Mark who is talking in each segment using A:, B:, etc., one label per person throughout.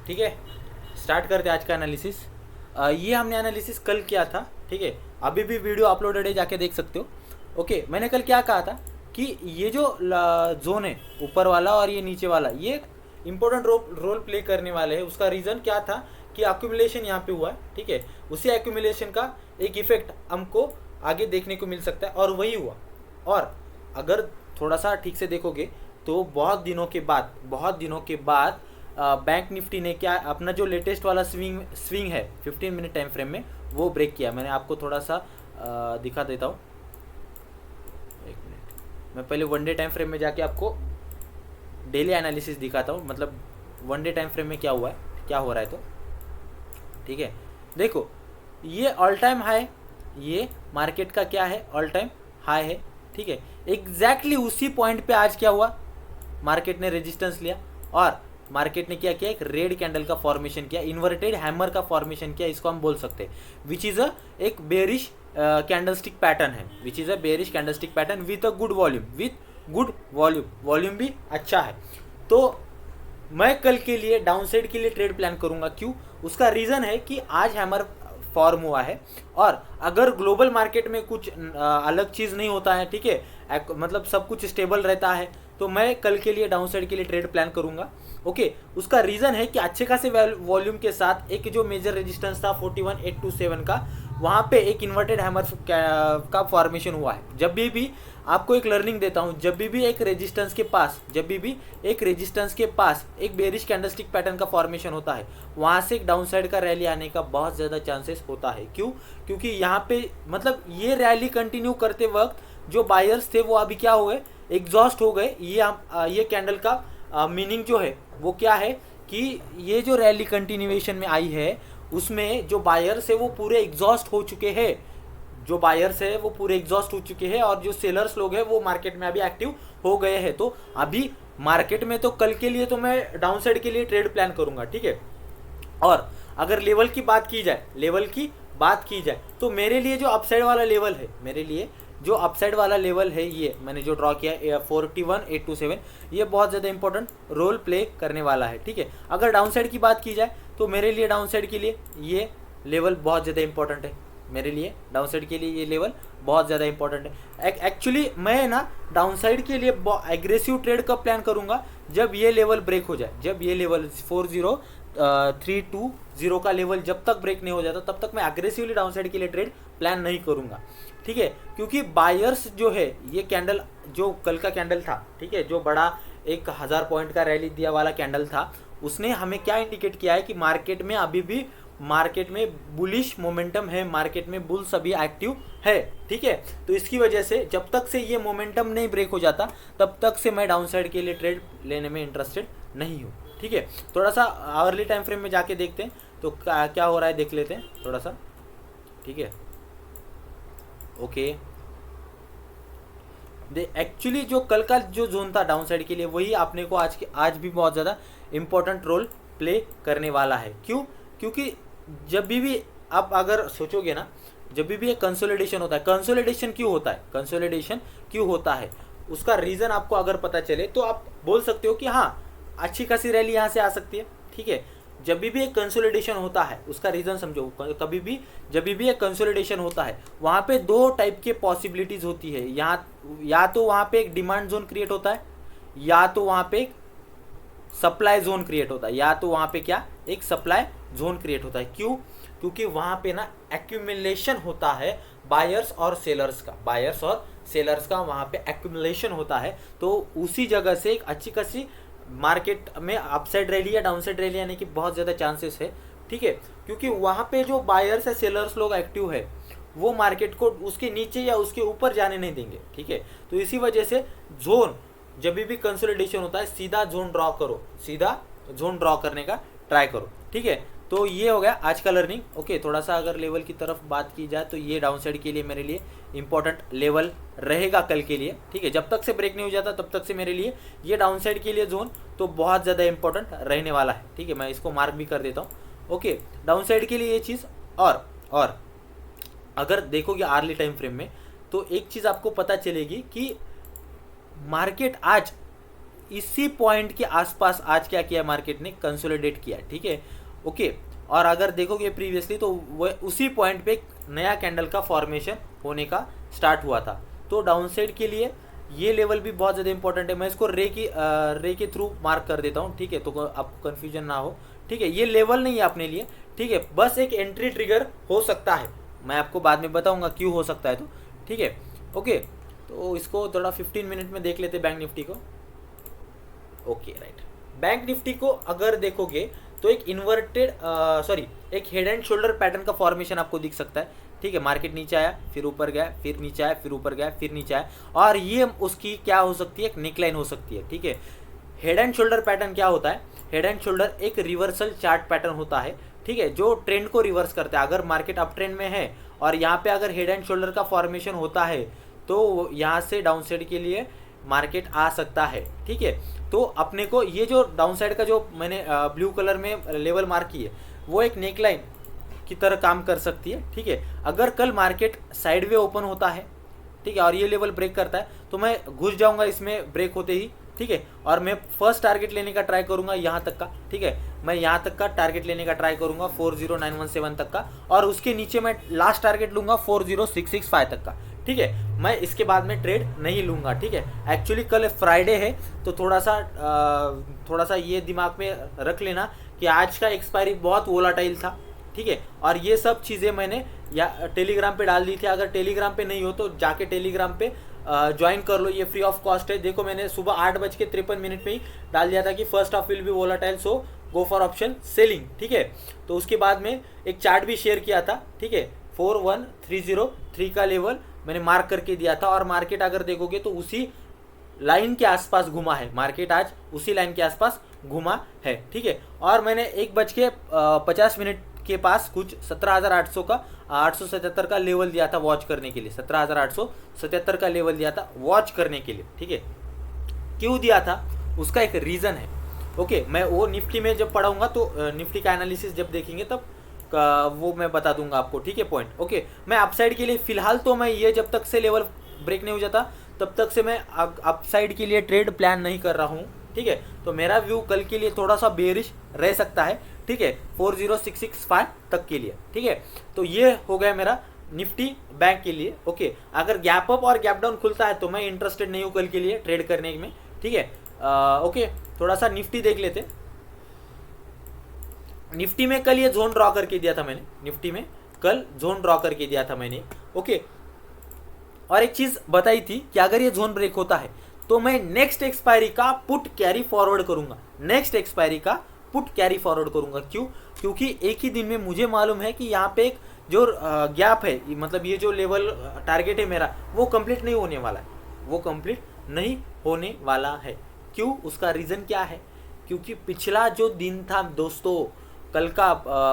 A: ठीक है, स्टार्ट करते आज का एनालिसिस। ये हमने एनालिसिस कल किया था, ठीक है, अभी भी वीडियो अपलोडेड है, जाके देख सकते हो। ओके, मैंने कल क्या कहा था कि ये जो जोन है ऊपर वाला और ये नीचे वाला, ये इंपॉर्टेंट रोल प्ले करने वाले हैं। उसका रीज़न क्या था कि एक्यूमुलेशन यहाँ पे हुआ है, ठीक है, उसी एक्यूमुलेशन का एक इफेक्ट हमको आगे देखने को मिल सकता है, और वही हुआ। और अगर थोड़ा सा ठीक से देखोगे तो बहुत दिनों के बाद बैंक निफ्टी ने क्या अपना जो लेटेस्ट वाला स्विंग है 15 मिनट टाइम फ्रेम में, वो ब्रेक किया। मैंने आपको थोड़ा सा दिखा देता हूँ, एक मिनट। मैं पहले वन डे टाइम फ्रेम में जाके आपको डेली एनालिसिस दिखाता हूँ, मतलब वन डे टाइम फ्रेम में क्या हुआ है, क्या हो रहा है। तो ठीक है, देखो ये ऑल टाइम हाई, ये मार्केट का क्या है, ऑल टाइम हाई है, ठीक है। एग्जैक्टली उसी पॉइंट पे आज क्या हुआ, मार्केट ने रेजिस्टेंस लिया और मार्केट ने क्या किया, एक रेड कैंडल का फॉर्मेशन किया, इन्वर्टेड हैमर का फॉर्मेशन किया, इसको हम बोल सकते हैं, विच इज एक बेरिश कैंडलस्टिक पैटर्न है, which is a bearish candlestick pattern with a good volume, volume भी अच्छा है। तो मैं कल के लिए डाउनसाइड के लिए ट्रेड प्लान करूंगा। क्यों? उसका रीज़न है कि आज हैमर फॉर्म हुआ है, और अगर ग्लोबल मार्केट में कुछ अलग चीज़ नहीं होता है, ठीक है, मतलब सब कुछ स्टेबल रहता है, तो मैं कल के लिए डाउनसाइड के लिए ट्रेड प्लान करूंगा। ओके, उसका रीज़न है कि अच्छे खासे वॉल्यूम के साथ एक जो मेजर रेजिस्टेंस था 41827 का, वहाँ पे एक इन्वर्टेड हैमर का फॉर्मेशन हुआ है। जब भी आपको एक लर्निंग देता हूँ, जब भी एक रेजिस्टेंस के पास एक बेरिश कैंडलस्टिक पैटर्न का फॉर्मेशन होता है, वहाँ से एक डाउनसाइड का रैली आने का बहुत ज़्यादा चांसेस होता है। क्यों? क्योंकि यहाँ पे मतलब ये रैली कंटिन्यू करते वक्त जो बायर्स थे वो अभी क्या हो गए, एग्जॉस्ट हो गए। ये कैंडल का मीनिंग जो है वो क्या है कि ये जो रैली कंटिन्यूएशन में आई है उसमें जो बायर्स है वो पूरे एग्जॉस्ट हो चुके हैं, और जो सेलर्स लोग हैं वो मार्केट में अभी एक्टिव हो गए हैं। तो अभी मार्केट में तो कल के लिए तो मैं डाउनसाइड के लिए ट्रेड प्लान करूंगा, ठीक है। और अगर लेवल की बात की जाए तो मेरे लिए जो अपसाइड वाला लेवल है ये मैंने जो ड्रॉ किया 41827, ये बहुत ज़्यादा इंपॉर्टेंट रोल प्ले करने वाला है, ठीक है। अगर डाउनसाइड की बात की जाए तो मेरे लिए डाउनसाइड के लिए ये लेवल बहुत ज़्यादा इंपॉर्टेंट है, एक्चुअली मैं ना डाउनसाइड के लिए एग्रेसिव ट्रेड का प्लान करूंगा जब ये लेवल ब्रेक हो जाए, जब ये लेवल 40320 का लेवल जब तक ब्रेक नहीं हो जाता तब तक मैं एग्रेसिवली डाउनसाइड के लिए ट्रेड प्लान नहीं करूंगा, ठीक है। क्योंकि बायर्स जो है, ये कैंडल जो कल का कैंडल था, ठीक है, जो बड़ा 1000 पॉइंट का रैली दिया वाला कैंडल था, उसने हमें क्या इंडिकेट किया है कि मार्केट में अभी भी बुलिश मोमेंटम है, मार्केट में बुल्स अभी एक्टिव है, ठीक है। तो इसकी वजह से जब तक से ये मोमेंटम नहीं ब्रेक हो जाता तब तक से मैं डाउनसाइड के लिए ट्रेड लेने में इंटरेस्टेड नहीं हूँ, ठीक है। थोड़ा सा अर्ली टाइम फ्रेम में जाके देखते हैं तो क्या हो रहा है, देख लेते हैं थोड़ा सा, ठीक है। ओके, एक्चुअली जो कल का जो जोन था डाउनसाइड के लिए, वही आपने को आज भी बहुत ज़्यादा इंपॉर्टेंट रोल प्ले करने वाला है। क्यों? क्योंकि जब भी आप अगर सोचोगे ना, जब भी एक कंसोलिडेशन क्यों होता है, उसका रीज़न आपको अगर पता चले तो आप बोल सकते हो कि हाँ, अच्छी खासी रैली यहाँ से आ सकती है, ठीक है। जब भी एक कंसोलिडेशन होता है उसका रीज़न समझो, जब भी एक कंसोलिडेशन होता है वहाँ पे दो टाइप के पॉसिबिलिटीज़ होती है। या तो वहाँ पे एक डिमांड जोन क्रिएट होता है, या तो वहाँ पे एक सप्लाई जोन क्रिएट होता है, एक सप्लाई जोन क्रिएट होता है। क्यों? क्योंकि वहाँ पे ना एक्यूमुलेशन होता है बायर्स और सेलर्स का वहाँ पे एक्यूमुलेशन होता है। तो उसी जगह से एक अच्छी खासी मार्केट में अपसाइड रैली या डाउनसाइड रैली आने की बहुत ज़्यादा चांसेस है, ठीक है। क्योंकि वहाँ पे जो बायर्स या सेलर्स लोग एक्टिव है वो मार्केट को उसके नीचे या उसके ऊपर जाने नहीं देंगे, ठीक है। तो इसी वजह से जब भी कंसोलिडेशन होता है सीधा जोन ड्रॉ करने का ट्राई करो, ठीक है। तो ये हो गया आज का लर्निंग। ओके, थोड़ा सा अगर लेवल की तरफ बात की जाए तो ये डाउनसाइड के लिए मेरे लिए इंपॉर्टेंट लेवल रहेगा कल के लिए, ठीक है। जब तक से ब्रेक नहीं हो जाता तब तक से मेरे लिए ये डाउनसाइड के लिए जोन तो बहुत ज़्यादा इंपॉर्टेंट रहने वाला है, ठीक है। मैं इसको मार्क भी कर देता हूँ। ओके, डाउनसाइड के लिए ये चीज़। और अगर देखोगे आर्ली टाइम फ्रेम में तो एक चीज़ आपको पता चलेगी कि मार्केट आज इसी पॉइंट के आसपास आज क्या किया मार्केट ने, कंसोलिडेट किया, ठीक है, ओके। और अगर देखोगे प्रीवियसली तो वो उसी पॉइंट पे एक नया कैंडल का फॉर्मेशन होने का स्टार्ट हुआ था। तो डाउनसाइड के लिए ये लेवल भी बहुत ज़्यादा इंपॉर्टेंट है। मैं इसको रे के थ्रू मार्क कर देता हूँ, ठीक है, तो आपको कन्फ्यूजन ना हो, ठीक है। ये लेवल नहीं है अपने लिए, ठीक है, बस एक एंट्री ट्रिगर हो सकता है। मैं आपको बाद में बताऊंगा क्यों हो सकता है, तो ठीक है, ओके। तो इसको थोड़ा 15 मिनट में देख लेते बैंक निफ्टी को, ओके, राइट। बैंक निफ्टी को अगर देखोगे तो एक इन्वर्टेड एक हेड एंड शोल्डर पैटर्न का फॉर्मेशन आपको दिख सकता है, ठीक है। मार्केट नीचे आया, फिर ऊपर गया, फिर नीचे आया, फिर ऊपर गया, फिर नीचे आया, और ये उसकी क्या हो सकती है, एक नेकलाइन हो सकती है, ठीक है। हेड एंड शोल्डर पैटर्न क्या होता है, हेड एंड शोल्डर एक रिवर्सल चार्ट पैटर्न होता है, ठीक है, जो ट्रेंड को रिवर्स करता है। अगर मार्केट अप ट्रेंड में है और यहाँ पे अगर हेड एंड शोल्डर का फॉर्मेशन होता है तो यहाँ से डाउन साइड के लिए मार्केट आ सकता है, ठीक है। तो अपने को ये जो डाउन साइड का जो मैंने ब्लू कलर में लेवल मार्क की है वो एक नेकलाइन की तरह काम कर सकती है, ठीक है। अगर कल मार्केट साइडवे ओपन होता है, ठीक है, और ये लेवल ब्रेक करता है तो मैं घुस जाऊंगा इसमें ब्रेक होते ही, ठीक है, और मैं फर्स्ट टारगेट लेने का ट्राई करूंगा यहाँ तक का, ठीक है। मैं यहाँ तक का टारगेट लेने का ट्राई करूंगा 40917 तक का, और उसके नीचे मैं लास्ट टारगेट लूंगा 40665 तक का, ठीक है। मैं इसके बाद में ट्रेड नहीं लूंगा, ठीक है। एक्चुअली कल फ्राइडे है तो थोड़ा सा ये दिमाग में रख लेना कि आज का एक्सपायरी बहुत वोलाटाइल था, ठीक है। और ये सब चीज़ें मैंने या टेलीग्राम पे डाल दी थी। अगर टेलीग्राम पे नहीं हो तो जाके टेलीग्राम पे ज्वाइन कर लो, ये फ्री ऑफ कॉस्ट है। देखो मैंने सुबह 8:53 में ही डाल दिया था कि first half will be volatile, so go for option selling, ठीक है। तो उसके बाद में एक चार्ट भी शेयर किया था, ठीक है, 41303 का लेवल मैंने मार्क करके दिया था, और मार्केट अगर देखोगे तो उसी लाइन के आसपास घुमा है, मार्केट आज उसी लाइन के आसपास घुमा है, ठीक है। और मैंने 1:50 के पास कुछ 17,800 का 877 का लेवल दिया था वॉच करने के लिए, 17,877 का लेवल दिया था वॉच करने के लिए, ठीक है। क्यों दिया था उसका एक रीज़न है, ओके। मैं वो निफ्टी में जब पढ़ाऊंगा तो निफ्टी का एनालिसिस जब देखेंगे तब वो मैं बता दूंगा आपको, ठीक है, पॉइंट, ओके। मैं अपसाइड के लिए फिलहाल तो मैं ये जब तक से लेवल ब्रेक नहीं हो जाता तब तक से मैं अपसाइड के लिए ट्रेड प्लान नहीं कर रहा हूँ, ठीक है। तो मेरा व्यू कल के लिए थोड़ा सा बेरिश रह सकता है, ठीक है, 40665 तक के लिए, ठीक है। तो ये हो गया मेरा निफ्टी बैंक के लिए, ओके। अगर गैप अप और गैप डाउन खुलता है तो मैं इंटरेस्टेड नहीं हूँ कल के लिए ट्रेड करने में, ठीक है, ओके। थोड़ा सा निफ्टी देख लेते। निफ्टी में कल ये जोन ड्रॉ करके दिया था मैंने, निफ्टी में कल जोन ड्रॉ करके दिया था मैंने, ओके। और एक चीज बताई थी कि अगर ये जोन ब्रेक होता है तो मैं नेक्स्ट एक्सपायरी का पुट कैरी फॉरवर्ड करूंगा, नेक्स्ट एक्सपायरी का पुट कैरी फॉरवर्ड करूंगा। क्यों? क्योंकि एक ही दिन में मुझे मालूम है कि यहाँ पे एक जो गैप है, मतलब ये जो लेवल टारगेट है मेरा, वो कंप्लीट नहीं होने वाला है, वो कंप्लीट नहीं होने वाला है। क्यों? उसका रीज़न क्या है? क्योंकि पिछला जो दिन था दोस्तों, कल का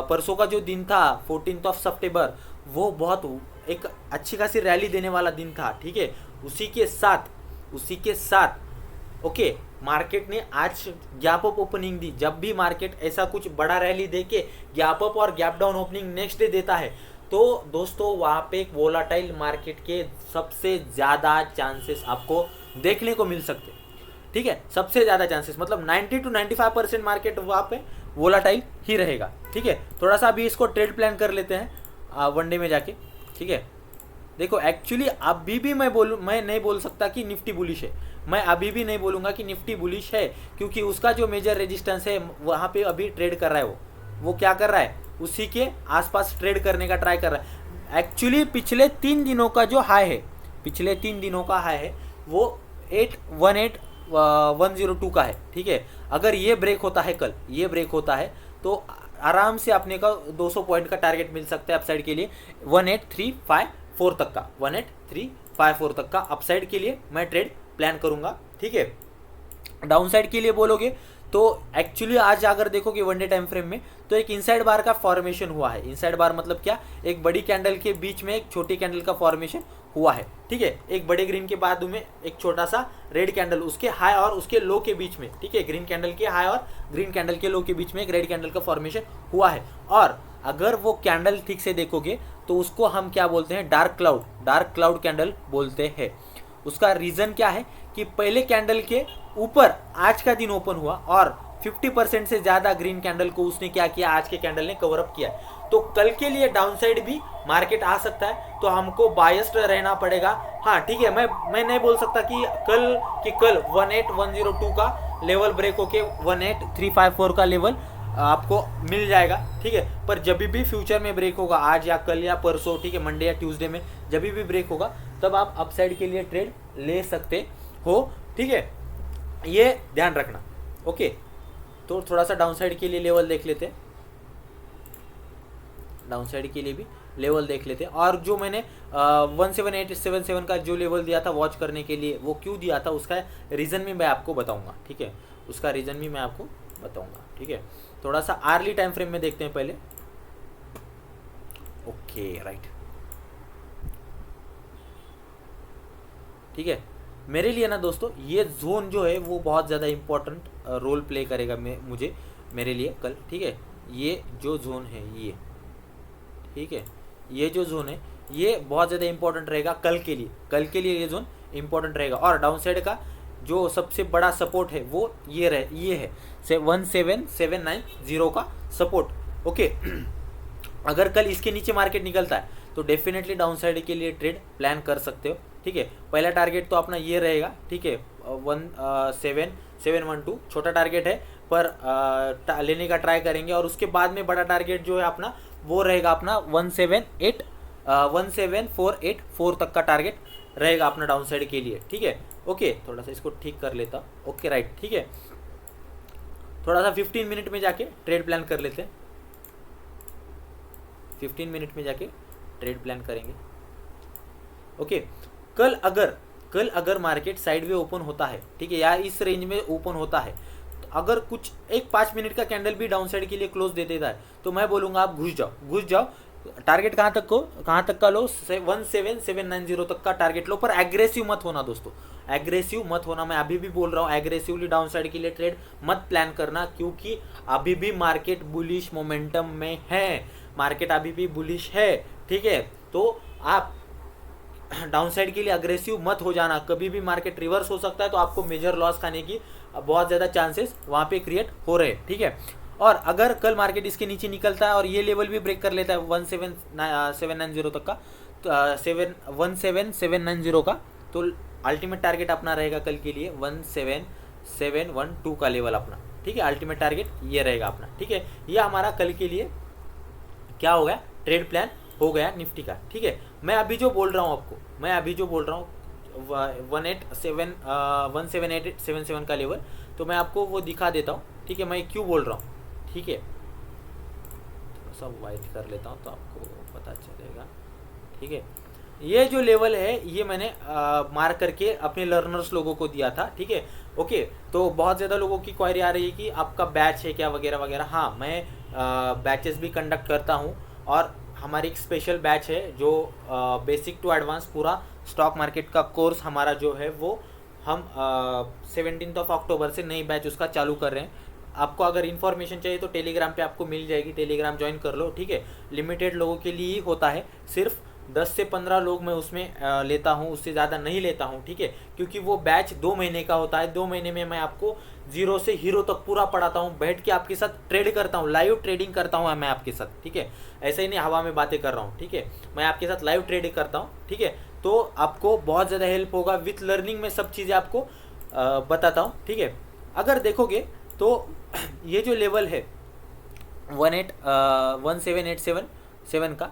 A: परसों का जो दिन था 14 सितंबर, वो बहुत एक अच्छी खासी रैली देने वाला दिन था, ठीक है। उसी के साथ ओके मार्केट ने आज गैप अप ओपनिंग दी। जब भी मार्केट ऐसा कुछ बड़ा रैली दे के गैप अप और gap down opening next day देता है तो दोस्तों वहाँ पे एक वोलाटाइल मार्केट के सबसे ज़्यादा चांसेस आपको देखने को मिल सकते, ठीक है। सबसे ज़्यादा चांसेस मतलब 90 to 95% मार्केट वहाँ पे वोलाटाइल ही रहेगा, ठीक है। थोड़ा सा अभी इसको ट्रेड प्लान कर लेते हैं वनडे में जाके, ठीक है। देखो एक्चुअली अभी भी मैं नहीं बोल सकता कि निफ्टी बुलिश है, मैं अभी भी नहीं बोलूँगा कि निफ्टी बुलिश है, क्योंकि उसका जो मेजर रेजिस्टेंस है वहाँ पे अभी ट्रेड कर रहा है, वो क्या कर रहा है, उसी के आसपास ट्रेड करने का ट्राई कर रहा है। एक्चुअली पिछले 3 दिनों का जो हाई है, पिछले 3 दिनों का हाई है वो 818,102 का है, ठीक है। अगर ये ब्रेक होता है, कल ये ब्रेक होता है तो आराम से अपने का 200 पॉइंट का टारगेट मिल सकता है अपसाइड के लिए 18354 तक का, 18354 तक का अपसाइड के लिए मैं ट्रेड प्लान करूंगा, ठीक है। डाउन साइड के लिए बोलोगे तो एक्चुअली आज अगर देखोगे वनडे टाइम फ्रेम में तो एक इनसाइड बार का फॉर्मेशन हुआ है। इनसाइड बार मतलब क्या, एक बड़ी कैंडल के बीच में एक छोटी कैंडल का फॉर्मेशन हुआ है, ठीक है। एक बड़े ग्रीन के बाद में एक छोटा सा रेड कैंडल उसके हाई और उसके लो के बीच में, ठीक है। ग्रीन कैंडल के हाई और ग्रीन कैंडल के लो के बीच में एक रेड कैंडल का फॉर्मेशन हुआ है। और अगर वो कैंडल ठीक से देखोगे तो उसको हम क्या बोलते हैं, डार्क क्लाउड कैंडल बोलते हैं। उसका रीज़न क्या है कि कि पहले कैंडल के ऊपर आज का दिन ओपन हुआ और 50% से ज़्यादा ग्रीन कैंडल को उसने क्या किया, आज के कैंडल ने कवर अप किया। तो कल के लिए डाउनसाइड भी मार्केट आ सकता है, तो हमको बायस्ड रहना पड़ेगा। हाँ ठीक है, मैं नहीं बोल सकता कि कल 18102 का लेवल ब्रेक होके 18354 का लेवल आपको मिल जाएगा, ठीक है। पर जब भी फ्यूचर में ब्रेक होगा, आज या कल या परसों, ठीक है, मंडे या ट्यूसडे में जब भी ब्रेक होगा, तब आप अपसाइड के लिए ट्रेड ले सकते हो, ठीक है। ये ध्यान रखना, ओके। तो थोड़ा सा डाउनसाइड के लिए लेवल देख लेते हैं, डाउनसाइड के लिए भी लेवल देख लेते हैं। और जो मैंने 17877 का जो लेवल दिया था वॉच करने के लिए, वो क्यों दिया था उसका रीज़न भी मैं आपको बताऊंगा, ठीक है। उसका रीज़न भी मैं आपको बताऊंगा, ठीक है। थोड़ा सा आर्ली टाइम फ्रेम में देखते हैं पहले, ओके राइट, ठीक है। मेरे लिए ना दोस्तों ये जोन जो है वो बहुत ज़्यादा इंपॉर्टेंट रोल प्ले करेगा मेरे लिए कल, ठीक है। ये जो जोन है ये, ठीक है, ये जो जोन है ये बहुत ज़्यादा इंपॉर्टेंट रहेगा कल के लिए ये जोन इंपॉर्टेंट रहेगा। और डाउन साइड का जो सबसे बड़ा सपोर्ट है वो ये है 17790 का सपोर्ट, ओके। अगर कल इसके नीचे मार्केट निकलता है तो डेफिनेटली डाउन साइड के लिए ट्रेड प्लान कर सकते हो, ठीक है। पहला टारगेट तो अपना ये रहेगा, ठीक है, 17712 छोटा टारगेट है, पर लेने का ट्राई करेंगे। और उसके बाद में बड़ा टारगेट जो है अपना वो रहेगा अपना 17484 तक का टारगेट रहेगा अपना डाउन साइड के लिए, ठीक है, ओके। थोड़ा सा इसको ठीक कर लेता, ओके राइट, ठीक है। थोड़ा सा 15 मिनट में जाके ट्रेड प्लान कर लेते हैं, 15 मिनट में जाके ट्रेड प्लान करेंगे, ओके। कल अगर मार्केट साइडवे ओपन होता है, ठीक है, या इस रेंज में ओपन होता है, तो अगर कुछ एक 5 मिनट का कैंडल भी डाउन साइड के लिए क्लोज दे देता है, तो मैं बोलूँगा आप घुस जाओ। टारगेट कहाँ तक का लो, 17790 तक का टारगेट लो, पर एग्रेसिव मत होना दोस्तों, एग्रेसिव मत होना। मैं अभी भी बोल रहा हूँ, एग्रेसिवली डाउन साइड के लिए ट्रेड मत प्लान करना, क्योंकि अभी भी मार्केट बुलिश मोमेंटम में है, मार्केट अभी भी बुलिश है, ठीक है। तो आप डाउन साइड के लिए अग्रेसिव मत हो जाना, कभी भी मार्केट रिवर्स हो सकता है, तो आपको मेजर लॉस खाने की बहुत ज़्यादा चांसेस वहाँ पे क्रिएट हो रहे हैं, ठीक है। और अगर कल मार्केट इसके नीचे निकलता है और ये लेवल भी ब्रेक कर लेता है 17790 तक का, तो 17790 का, तो अल्टीमेट टारगेट अपना रहेगा कल के लिए 17712 का लेवल अपना, ठीक है। अल्टीमेट टारगेट ये रहेगा अपना, ठीक है। ये हमारा कल के लिए क्या हो गया, ट्रेड प्लान हो गया निफ्टी का, ठीक है। मैं अभी जो बोल रहा हूँ 17877 का लेवल, तो मैं आपको वो दिखा देता हूँ, ठीक है। मैं क्यों बोल रहा हूँ, ठीक है, थोड़ा सा वाइट कर लेता हूँ तो आपको पता चलेगा, ठीक है। ये जो लेवल है ये मैंने मार्क करके अपने लर्नर्स लोगों को दिया था, ठीक है, ओके। तो बहुत ज़्यादा लोगों की क्वेरी आ रही है कि आपका बैच है क्या वगैरह वगैरह। हाँ, मैं बैचेस भी कंडक्ट करता हूँ, और हमारी एक स्पेशल बैच है जो बेसिक टू एडवांस पूरा स्टॉक मार्केट का कोर्स हमारा जो है वो हम 17 अक्टूबर से नई बैच उसका चालू कर रहे हैं। आपको अगर इन्फॉर्मेशन चाहिए तो टेलीग्राम पे आपको मिल जाएगी, टेलीग्राम ज्वाइन कर लो, ठीक है। लिमिटेड लोगों के लिए ही होता है, सिर्फ 10 से 15 लोग मैं उसमें लेता हूँ, उससे ज़्यादा नहीं लेता हूँ, ठीक है। क्योंकि वो बैच 2 महीने का होता है, 2 महीने में मैं आपको जीरो से हीरो तक पूरा पढ़ाता हूँ, बैठ के आपके साथ ट्रेड करता हूँ, लाइव ट्रेडिंग करता हूँ मैं आपके साथ, ठीक है। ऐसे ही नहीं हवा में बातें कर रहा हूँ, ठीक है, मैं आपके साथ लाइव ट्रेडिंग करता हूँ, ठीक है। तो आपको बहुत ज़्यादा हेल्प होगा, विथ लर्निंग में सब चीज़ें आपको बताता हूँ, ठीक है। अगर देखोगे तो ये जो लेवल है 17877 का,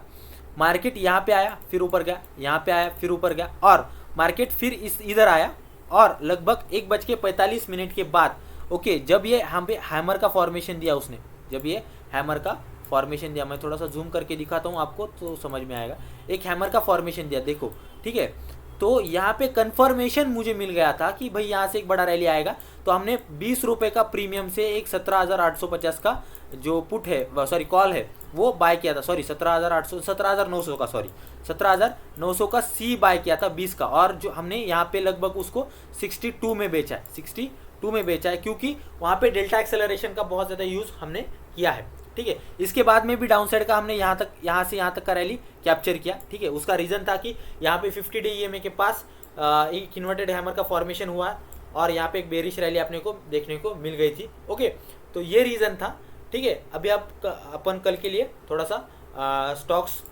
A: मार्केट यहाँ पे आया फिर ऊपर गया, यहाँ पे आया फिर ऊपर गया, और मार्केट फिर इधर आया, और लगभग 1:45 के बाद, ओके, जब ये यहाँ पे हैमर का फॉर्मेशन दिया उसने, जब ये हैमर का फॉर्मेशन दिया, मैं थोड़ा सा जूम करके दिखाता हूँ आपको तो समझ में आएगा। एक हैमर का फॉर्मेशन दिया, देखो, ठीक है। तो यहाँ पे कंफर्मेशन मुझे मिल गया था कि भाई यहाँ से एक बड़ा रैली आएगा, तो हमने 20 रुपये का प्रीमियम से एक 17,850 का जो पुट है, सॉरी कॉल है, वो बाय किया था, सॉरी 17,900 का, सॉरी 17,900 का सी बाय किया था 20 का, और जो हमने यहाँ पे लगभग उसको 62 में बेचा है, 62 में बेचा है, क्योंकि वहाँ पे डेल्टा एक्सेलरेशन का बहुत ज़्यादा यूज़ हमने किया है, ठीक है। इसके बाद में भी डाउन साइड का हमने यहाँ से यहाँ तक का रैली कैप्चर किया, ठीक है। उसका रीज़न था कि यहाँ पे 50 डे EMA के पास एक इन्वर्टेड हैमर का फॉर्मेशन हुआ और यहाँ पे एक बेरिश रैली अपने को देखने को मिल गई थी। ओके, तो ये रीज़न था। ठीक है, अभी अपन कल के लिए थोड़ा सा स्टॉक्स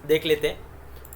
A: देख लेते हैं।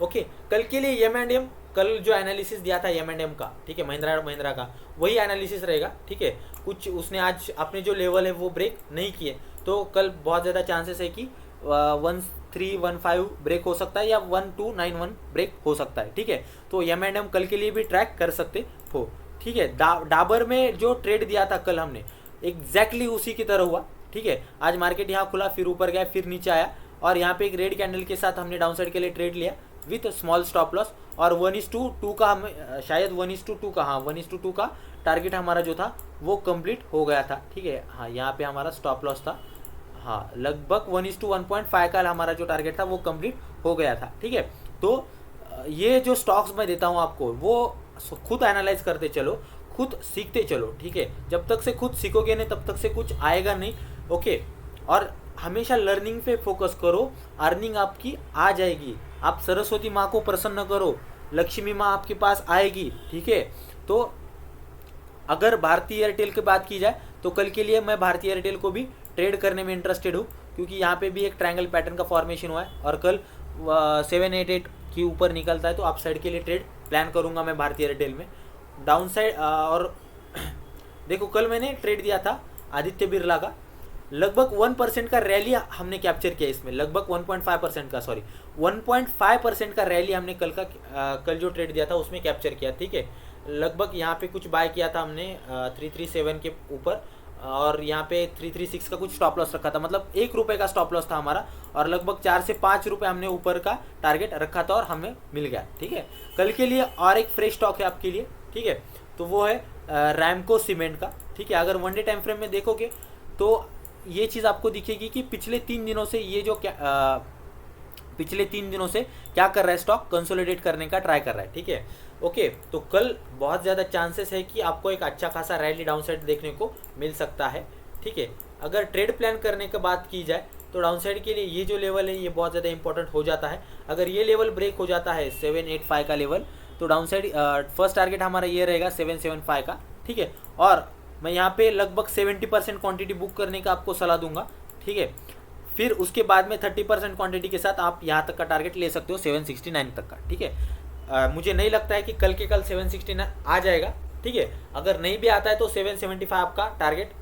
A: ओके, कल के लिए M&M, कल जो एनालिसिस दिया था M&M का, ठीक है, महिंद्रा का, वही एनालिसिस रहेगा। ठीक है, कुछ उसने आज अपने जो लेवल है वो ब्रेक नहीं किए, तो कल बहुत ज़्यादा चांसेस है कि 1315 ब्रेक हो सकता है या 1291 ब्रेक हो सकता है। ठीक है, तो M&M कल के लिए भी ट्रैक कर सकते हो। ठीक है, डाबर में जो ट्रेड दिया था कल हमने, एग्जैक्टली उसी की तरह हुआ। ठीक है, आज मार्केट यहाँ खुला, फिर ऊपर गया, फिर नीचे आया और यहाँ पे एक रेड कैंडल के साथ हमने डाउन साइड के लिए ट्रेड लिया विथ स्मॉल स्टॉप लॉस। और 1:2 का हमें शायद 1:2 का, हाँ 1:2 का टारगेट हमारा जो था वो कंप्लीट हो गया था। ठीक है, हाँ यहाँ पे हमारा स्टॉप लॉस था, हाँ लगभग 1:1.5 का हमारा जो टारगेट था वो कंप्लीट हो गया था। ठीक है, तो ये जो स्टॉक्स मैं देता हूँ आपको वो खुद एनालाइज करते चलो, खुद सीखते चलो। ठीक है, जब तक से खुद सीखोगे नहीं तब तक से कुछ आएगा नहीं। ओके, और हमेशा लर्निंग पे फोकस करो, अर्निंग आपकी आ जाएगी। आप सरस्वती माँ को प्रसन्न करो, लक्ष्मी माँ आपके पास आएगी। ठीक है, तो अगर भारतीय एयरटेल की बात की जाए तो कल के लिए मैं भारतीय एयरटेल को भी ट्रेड करने में इंटरेस्टेड हूँ, क्योंकि यहाँ पे भी एक ट्रायंगल पैटर्न का फॉर्मेशन हुआ है और कल 788 के ऊपर निकलता है, तो अप साइड के लिए ट्रेड प्लान करूँगा मैं भारतीय एयरटेल में। डाउन साइड और देखो कल मैंने ट्रेड दिया था आदित्य बिरला का, लगभग 1% का रैली हमने कैप्चर किया इसमें, लगभग 1.5% का, सॉरी 1.5% का रैली हमने कल जो ट्रेड दिया था उसमें कैप्चर किया। ठीक है, लगभग यहाँ पे कुछ बाय किया था हमने 337 के ऊपर और यहाँ पे 336 का कुछ स्टॉप लॉस रखा था, मतलब ₹1 का स्टॉप लॉस था हमारा और लगभग 4 से 5 रुपये हमने ऊपर का टारगेट रखा था और हमें मिल गया। ठीक है, कल के लिए और एक फ्रेश स्टॉक है आपके लिए। ठीक है, तो वो है रैमको सीमेंट का। ठीक है, अगर वन डे टाइम फ्रेम में देखोगे तो ये चीज़ आपको दिखेगी कि पिछले 3 दिनों से ये जो पिछले 3 दिनों से क्या कर रहा है, स्टॉक कंसोलिडेट करने का ट्राई कर रहा है। ठीक है, ओके, तो कल बहुत ज़्यादा चांसेस है कि आपको एक अच्छा खासा रैली डाउन साइड देखने को मिल सकता है। ठीक है, अगर ट्रेड प्लान करने की बात की जाए तो डाउन साइड के लिए ये जो लेवल है ये बहुत ज़्यादा इंपॉर्टेंट हो जाता है। अगर ये लेवल ब्रेक हो जाता है 785 का लेवल, तो डाउन साइड फर्स्ट टारगेट हमारा ये रहेगा 775 का। ठीक है, और मैं यहाँ पे लगभग 70% क्वांटिटी बुक करने का आपको सलाह दूंगा। ठीक है, फिर उसके बाद में 30% क्वांटिटी के साथ आप यहाँ तक का टारगेट ले सकते हो 769 तक का। ठीक है, मुझे नहीं लगता है कि कल के कल 769 आ जाएगा। ठीक है, अगर नहीं भी आता है तो 775 आपका टारगेट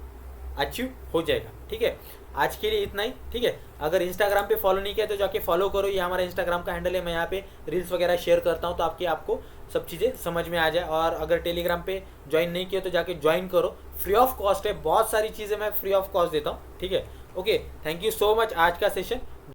A: अचीव हो जाएगा। ठीक है, आज के लिए इतना ही। ठीक है, अगर इंस्टाग्राम पे फॉलो नहीं किया तो जाके फॉलो करो, ये हमारा इंस्टाग्राम का हैंडल है, मैं यहाँ पे रील्स वगैरह शेयर करता हूँ तो आपको सब चीज़ें समझ में आ जाए। और अगर टेलीग्राम पे ज्वाइन नहीं किया तो जाके ज्वाइन करो, फ्री ऑफ कॉस्ट है, बहुत सारी चीज़ें मैं फ्री ऑफ कॉस्ट देता हूँ। ठीक है, okay, thank you so much आज का सेशन।